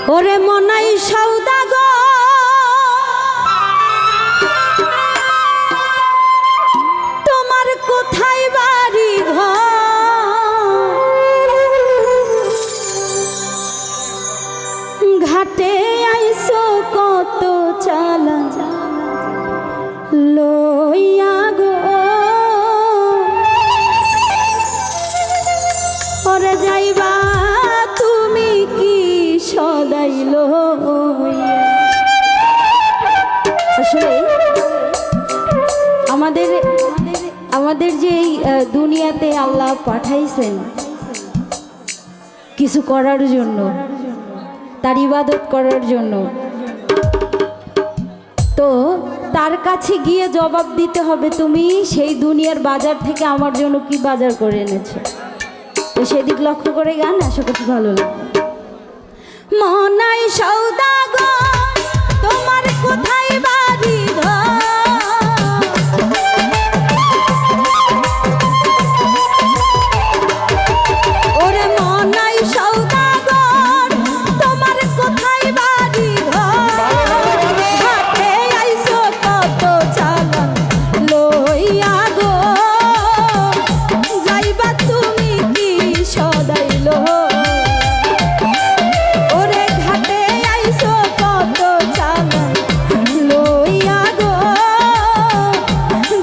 ওরে মনাই সওদাগর তোমার কোথায় বাড়ি ঘর ঘাটে আইসো কত চালা লইয়া গো ওরে যাইবা তুমি কি সদাই লইয়া। আসলে আমাদের যে দুনিয়াতে আল্লাহ পাঠাইছেন কিছু করার জন্য, তার ইবাদত করার জন্য, তো তার কাছে গিয়ে জবাব দিতে হবে তুমি সেই দুনিয়ার বাজার থেকে আমার জন্য কি বাজার করে এনেছো। তো সেদিক লক্ষ্য করে গান আশা করছি ভালো লাগবে। মনাই সওদাগর তোমার কোথায় বাড়ি ওরে মনাই সওদাগর তোমার কোথায় বাড়ি ঘাটে আইসো কত চালান লইয়া গো যাইবা তুমি কি সদাই ওরে ঘাটে আইসো কত চালান লইয়া গো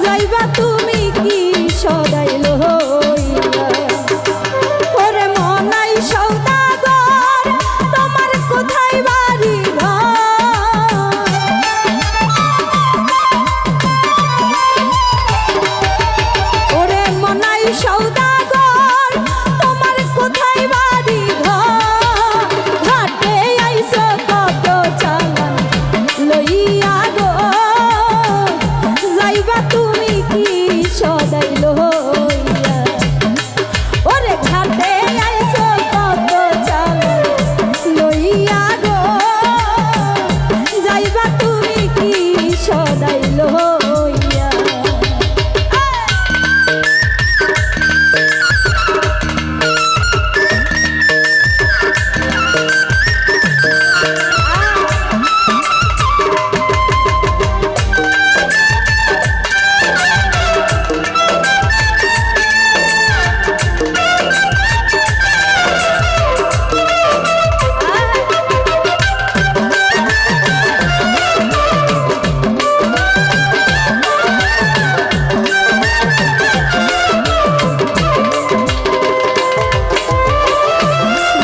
যাইবা তুমি কি সদাই ওরে মনাই সওদাগর তোমার কোথায় বাড়ি ওরে মনাই সওদাগর তোমার কোথায় বাড়ি ঘাটে আইসো কত চালান লইয়া গো যাইবা তুমি কি সদাই লইয়া ওরে ঘাটে আইসো কত চালান লইয়া গো যাইবা তুমি কি সদাই লইয়া।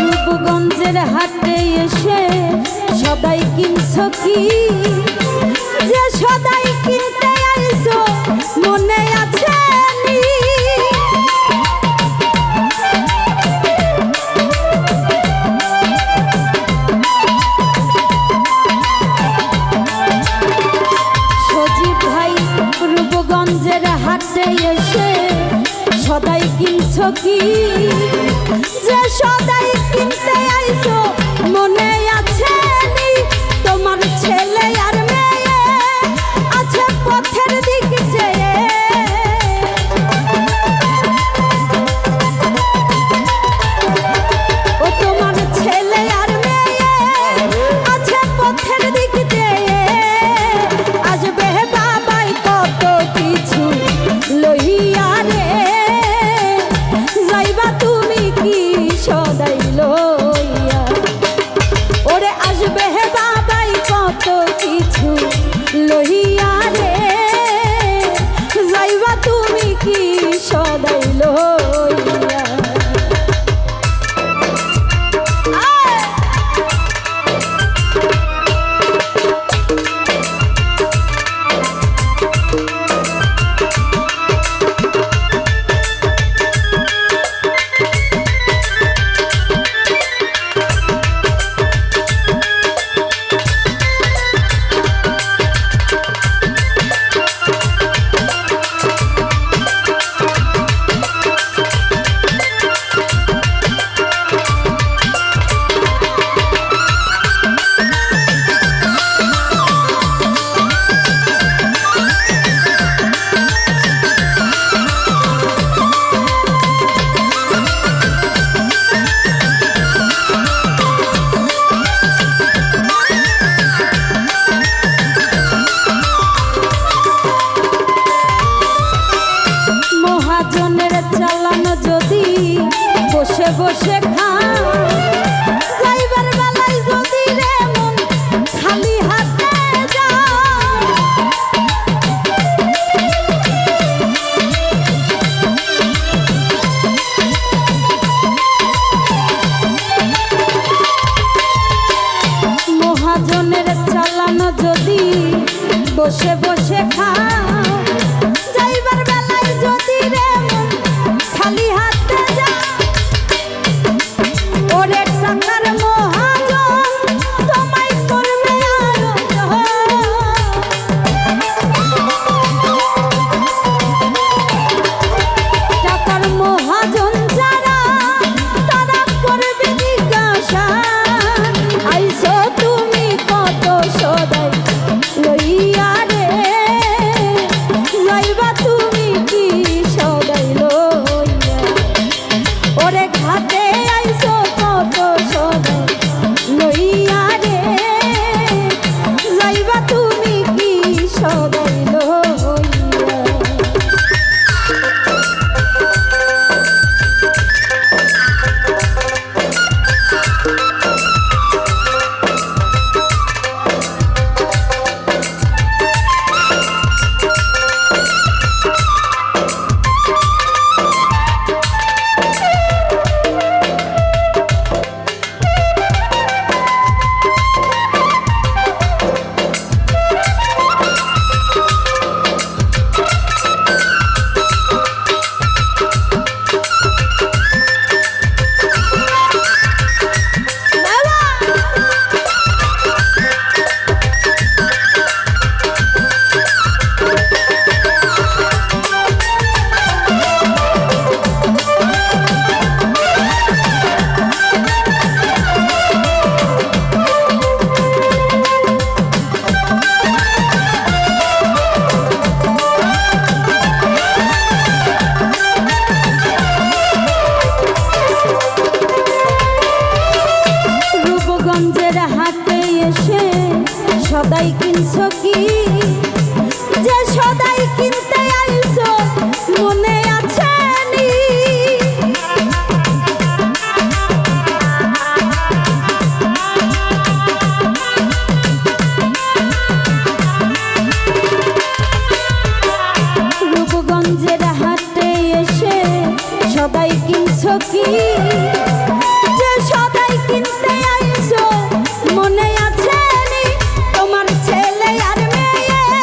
রূপগঞ্জের হাটে এসে সদাই কিনছো কি যে সদাই কিনতে আইছো মনে আছে নি সজীব ভাই রূপগঞ্জের হাটে এসে সদাই কিনছো কি যে সদাই কিনতে আইছো মনে আছে নি তোমার ছেলে আর মেয়ে আছে পথের দিক চেয়ে ও তোমার ছেলে আর মেয়ে আছে পথের দিক চেয়ে আসবে বাবাই কত কিছু লইয়া রে যাইবা বসে খাও যাইবার বেলায় যদি রে মন খালি হাতে যাও মহাজনের চালানো যদি বসে বসে খাও যাইবার বেলায় যদি রে মন খালি হাতে যাও ওরে টাকার মহাজন তোমায় করবে টাকার মহাজন যারা তারা করবে জিজ্ঞাসা আইসো তুমি কত সদাই লইয়া রে যাইবা তুমি কি সদাই লইয়া ওরে ঘাটে আইসো কত সদাই লইয়া রে যাইবা তুমি কি সদাই লইয়া রূপগঞ্জের হাটে এসে সদাই কিনছো কি যে সদাই কিনতে আইছো মনে আছে নি রূপগঞ্জের হাটে এসে সদাই কিনছো কি যে সদাই কিনতে আইছো মনে আছে নি তোমার ছেলে আর মেয়ে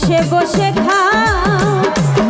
বসে বসে খাও